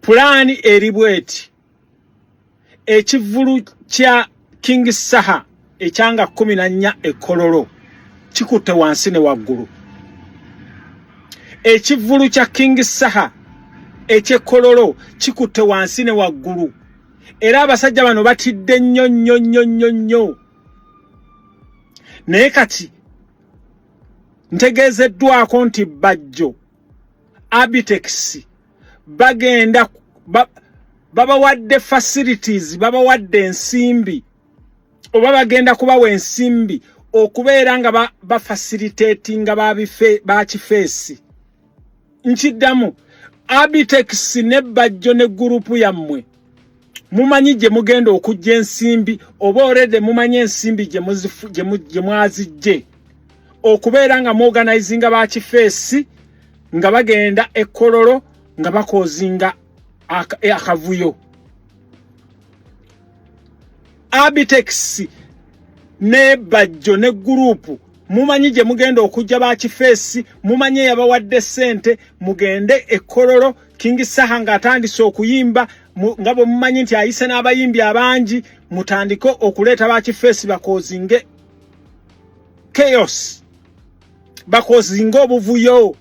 Pulani eribweti ekivulu kya King Saha ekyanga 14 ekololo kikutte wansi ne waggulu. Ekivulu kya King Saha ekyekololo kikutte wansi ne waggulu. Era abasajja bano batidde nnyo. Naye kati ntegeezeddwako nti Bajjo Abitex bagenda babawadde facilities, babawadde ensimbi oba bagenda kubawa ensimbi okubeera nga bafacilitatinga bakifeesi. Nkiddamu Abitex ne Bajjo ne gurupu yammwe mumanyi gye mugenda okujja ensimbi oba already mumanyi ensimbi gye mwazijje okubeera nga muorganizinga bakifeesi nga bagenda ekololo nga bakozinga akavuyo. Abitex ne Bajjo ne gurupu mumanyi gye mugenda okujja bakifeesi, mumanyi yabawadde sente mugende ekololo. King Saha nga atandise okuyimba nga bwe mumanyi nti ayise n'abayimbi abangi, mutandike okuleeta bakifeesi bakozinge chaos, bakozinge obuvuyo.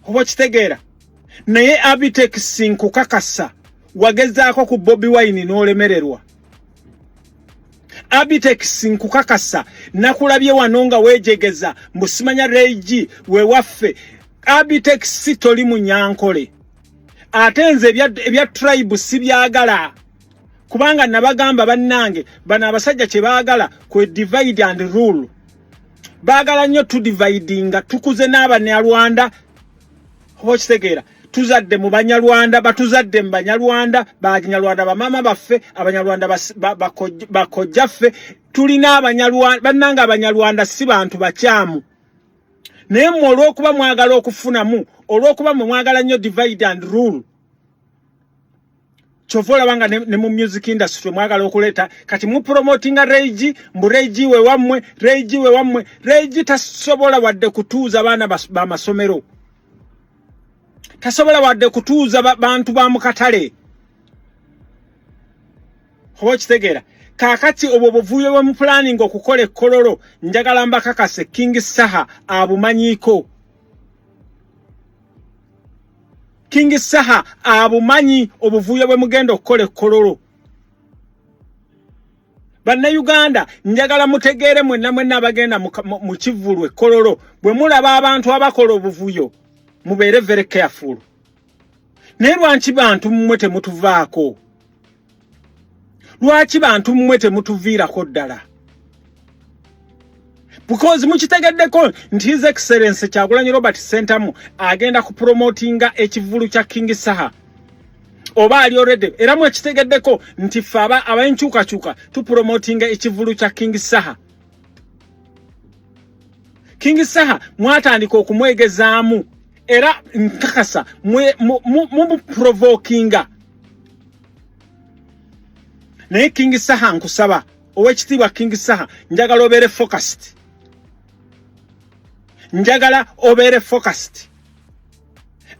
Oba kitegeera? Naye Abitex nkukakasa wagezaako ku Bobi Wine n'olemererwa. Abitex nkukakasa nakulabye wano nga weejegeza mbusimanya Reigi we waffe. Abitex toli munyankole. Ate nze ebya tribe si byagala. Kubanga nabagamba bannange bana abasajja kye baagala kwe divide and rule. Baagala nnyo tu dividinga tukuze n'Abanyarwanda. Oba kitegeera? Tuzadde mu Banyarwanda, batuzadde mu Banyarwanda, Banyarwanda bamama baffe, Abanyarwanda bakojjaffe, tulina Abanyarwanda, bannanga Abanyarwanda si bantu bakyamu. Naye mmwe olw'okuba mwagala okufunamu, olw'okuba mwagala nnyo divide and rule, kyova olabanga ne mu music industry mwagala okuleeta kati mu promotinga Reigi, mbu Reigi we wammwe, Reigi we wammwe. Reigi tasobola wadde kutuuza baana ba masomero. Tasobola wadde kutuuza bantu ba mu katale. Oba kitegeera? Kaakati obwo buvuyo bwe mu planning okukola ekkololo njagala mbakakase King Saha abumanyiiko. King Saha abumanyi obuvuyo bwe mugenda okukola ekkololo. Bannayuganda njagala mutegeere mwenna abagenda mu kivulu ekkololo bwe mulaba abantu abakola obuvuyo mubeere very careful. Naye lwaki bantu mmwe temutuvaako? Lwaki bantu mmwe temutuviirako ddala? Because mukitegeddeko nti His Excellency Kyagulanyi Robert Ssentamu agenda ku promotinga ekivulu kya King Saha. Oba ali already era mwekitegeddeko nti ffe abenkyukakyuka tu promotinga ekivulu kya King Saha. King Saha mwatandika okumwegezaamu era nkakasa mu provokinga. Naye King Saha nkusaba owekitiibwa King Saha njagala obeere focused. Njagala obeere focused.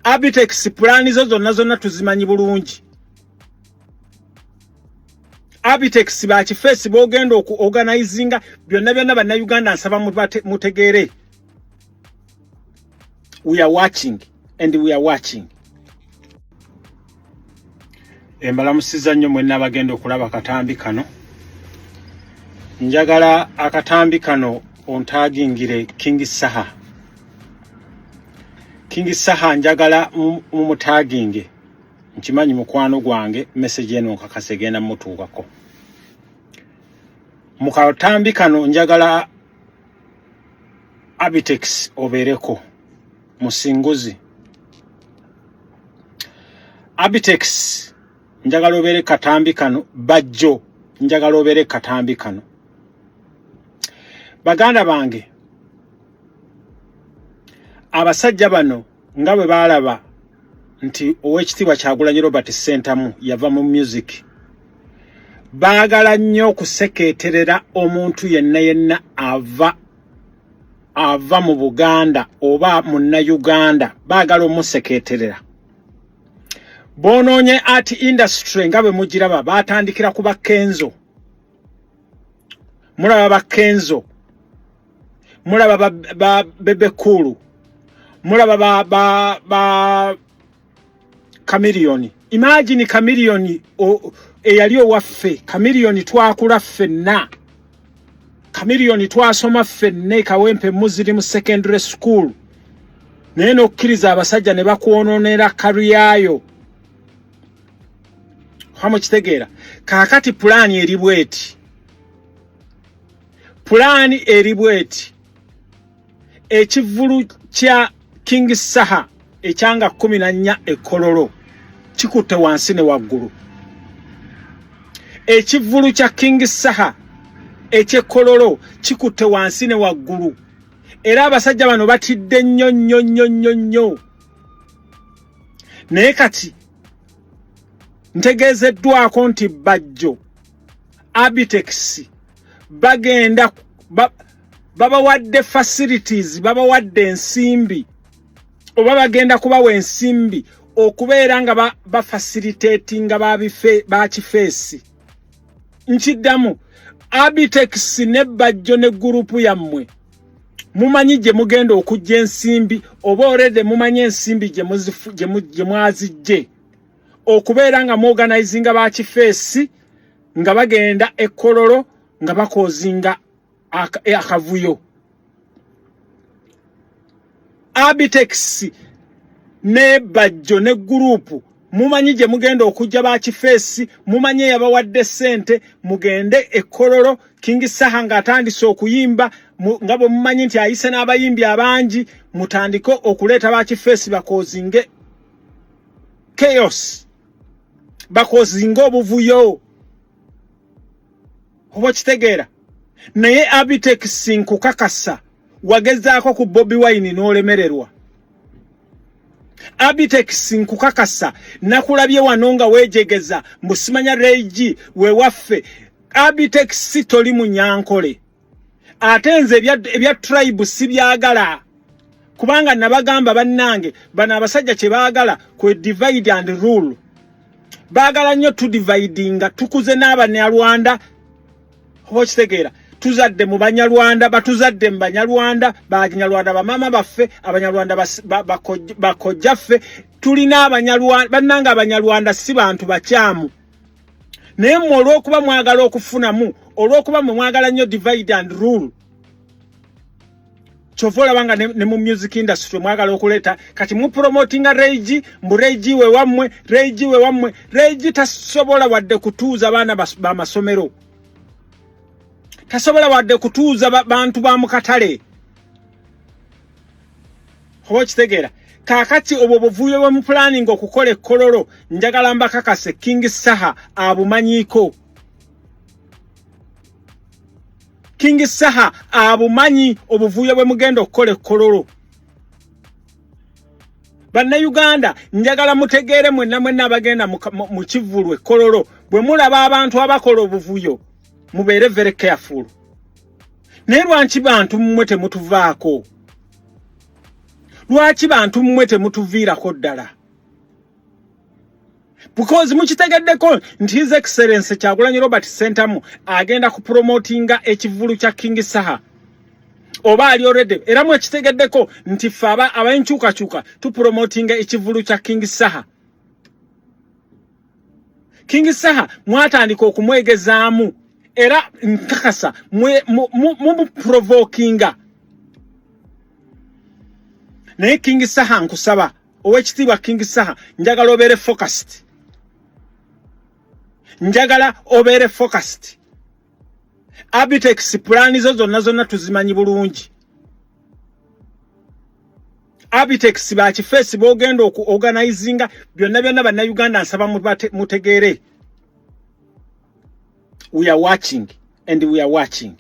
Abitex plani zo zonna tuzimanyi bulungi. Abitex bakifeesi bogenda okuorganizinga byonna bannayuganda nsaba mutegeere. We are watching and we are watching. Embalamusiza nnyo mwenna abagenda okulaba akatambi kano. Njagala akatambi kano ontagingire King Saha. King Saha njagala mumutaginge. Nkimanyi mukwano gwange message eno nkakase genda mutuukako. Mu katambi kano njagala Abitex obeereko musinguzi. Abitex njagala obeere katambi kano. Bajjo njagala obeere katambi kano. Baganda bange abasajja bano nga bwe balaba nti owekitiibwa Kyagulanyi Robert Ssentamu yava mu music, baagala nnyo okusekeeterera omuntu yenna ava mu Buganda oba mu Uganda, baagala omusekeeterera. bononye art industry ngabe mugiraba batandikira kuba Kenzo mulaba ba Kenzo mulaba ba Bebe Cool mulaba ba Chameleone. Imagine Chameleone eyali owaffe Chameleone twakula ffenna Chameleone twasoma ffenne Kawempe muziri mu secondary school naye nokkiriza abasajja ne bakwononera kariyayo hamo kitegeera kakati pulaani eri bweti ekivulu kya King Saha ekyanga 14 ekololo kikutte wansi ne waggulu ekivulu kya King Saha ekyekololo kikutte wansi ne waggulu era abasajja bano batidde nnyo naye kati ntegeezeddwako nti Bajjo Abitex bagenda babawadde facilities babawadde ensimbi oba bagenda kubawa ensimbi okubeera nga bafacilitatinga bakifeesi nkiddamu Abitex ne Bajjo ne gurupu yammwe mumanyi gye mugenda okujja ensimbi oba orede mumanyi ensimbi gye mwazijje okubeera nga muorganizinga bakifeesi nga bagenda ekololo nga bakozinga akavuyo Abitex ne Bajjo ne gurupu mumanyi gye mugenda okujja bakifeesi mumanyi yabawadde sente mugende ekololo King Saha nga atandise okuyimba nga bwe mumanyi nti ayise n'abayimbi abangi mutandike okuleeta bakifeesi bakozinge chaos bakozinga obuvuyo oba kitegeera naye Abitex nkukakasa wagezaako ku Bobi Wine n'olemererwa Abitex nkukakasa nakulabye wano nga weejegeza mbusimanya Reigi we waffe Abitex toli munyankole ate nze ebya tribe si byagala kubanga nabagamba bannange bana abasajja kye baagala kwe divide and rule baagala nnyo tu dividinga tukuze n'Abanyarwanda oba kitegeera tuzadde mu Banyarwanda batuzadde mu Banyarwanda Banyarwanda bamama baffe Abanyarwanda bakojjaffe tulina Abanyarwanda bannanga Abanyarwanda si bantu bakyamu naye mmwe olw'okuba mwagala okufunamu olw'okuba mwagala nnyo divide and rule chovola banga ne mu music industry mwagala okuleeta kati mu promotinga Reigi mbu Reigi we wammwe Reigi tasobola wadde kutuuza abaana ba masomero tasobola wadde kutuuza bantu ba mukatale oba kitegeera kakati obwo buvuyo bwe mu planning okukola ekololo njagala mbakakase King Saha abumanyiiko King Saha abumanyi obuvuyo bwe mugenda okukola ekololo Bannayuganda njagala mutegeere mwenna abagenda mu kivulu ekololo bwe mulaba abantu abakola obuvuyo mubeere very careful naye lwaki bantu mmwe temutuvaako lwaki bantu mmwe temutuviirako ddala because mukitegeddeko nti His Excellency Kyagulanyi Robert Sentamu agenda ku promotinga ekivulu kya King Saha oba ali already era mwekitegeddeko nti ffe abenkyukakyuka tu promotinga ekivulu kya King Saha King Saha mwatandika okumwegezaamu era nkakasa mu provokinga naye King Saha nkusaba owekitiibwa King Saha njagala obeere focused Abitex plani zo zonna tuzimanyi bulungi Abitex bakifeesi bogenda okuorganizinga byonna bannayuganda nsaba mutegeere we are watching and we are watching